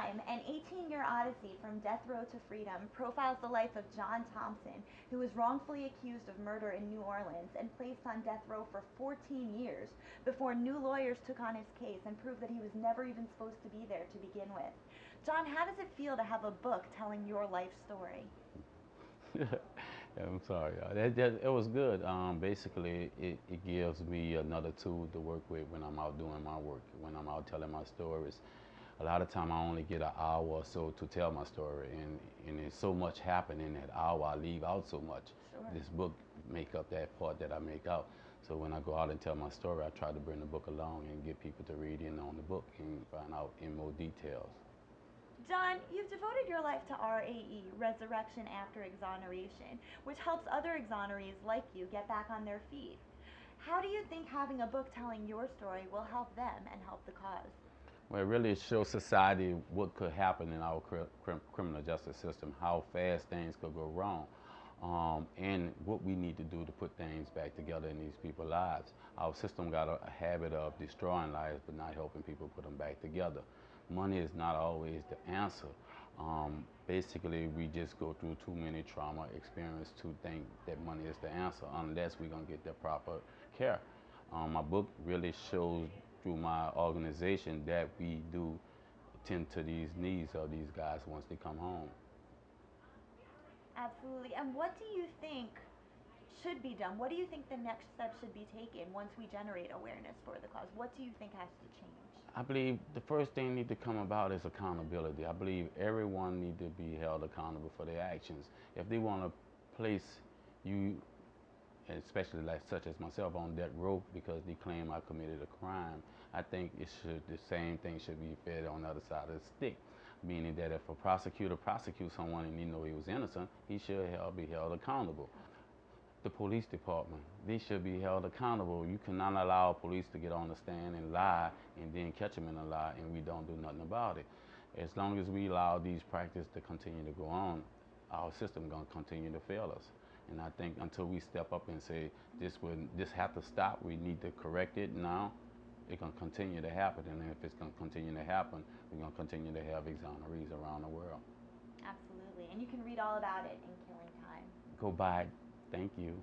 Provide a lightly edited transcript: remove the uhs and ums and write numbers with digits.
Time, an 18-year odyssey from death row to freedom, profiles the life of John Thompson, who was wrongfully accused of murder in New Orleans and placed on death row for 14 years before new lawyers took on his case and proved that he was never even supposed to be there to begin with. John, how does it feel to have a book telling your life story? Yeah, I'm sorry. It was good. Basically, it gives me another tool to work with when I'm out doing my work, when I'm out telling my stories. A lot of time I only get an hour or so to tell my story, and there's so much happening in that hour. I leave out so much. Sure. This book make up that part that I make out. So when I go out and tell my story, I try to bring the book along and get people to read in on the book and find out in more details. John, you've devoted your life to RAE, Resurrection After Exoneration, which helps other exonerees like you get back on their feet. How do you think having a book telling your story will help them and help the cause? Well, it really shows society what could happen in our criminal justice system, how fast things could go wrong, and what we need to do to put things back together in these people's lives. Our system got a habit of destroying lives but not helping people put them back together. Money is not always the answer. Basically, we just go through too many trauma experiences to think that money is the answer unless we're going to get the proper care. My book really shows through my organization that we do tend to these needs of these guys once they come home. Absolutely. And what do you think should be done? What do you think the next step should be taken once we generate awareness for the cause? What do you think has to change? I believe the first thing need to come about is accountability. I believe everyone need to be held accountable for their actions. If they want to place you, especially like such as myself, on death row because they claim I committed a crime, I think the same thing should be fed on the other side of the stick. Meaning that if a prosecutor prosecutes someone and he know he was innocent, he should be held accountable. The police department, they should be held accountable. You cannot allow police to get on the stand and lie and then catch them in a lie and we don't do nothing about it. As long as we allow these practices to continue to go on, our system is going to continue to fail us. And I think until we step up and say this have to stop, we need to correct it now, it's going to continue to happen. And if it's going to continue to happen, we're going to continue to have exonerees around the world. Absolutely. And you can read all about it in Killing Time. Go buy it. Thank you.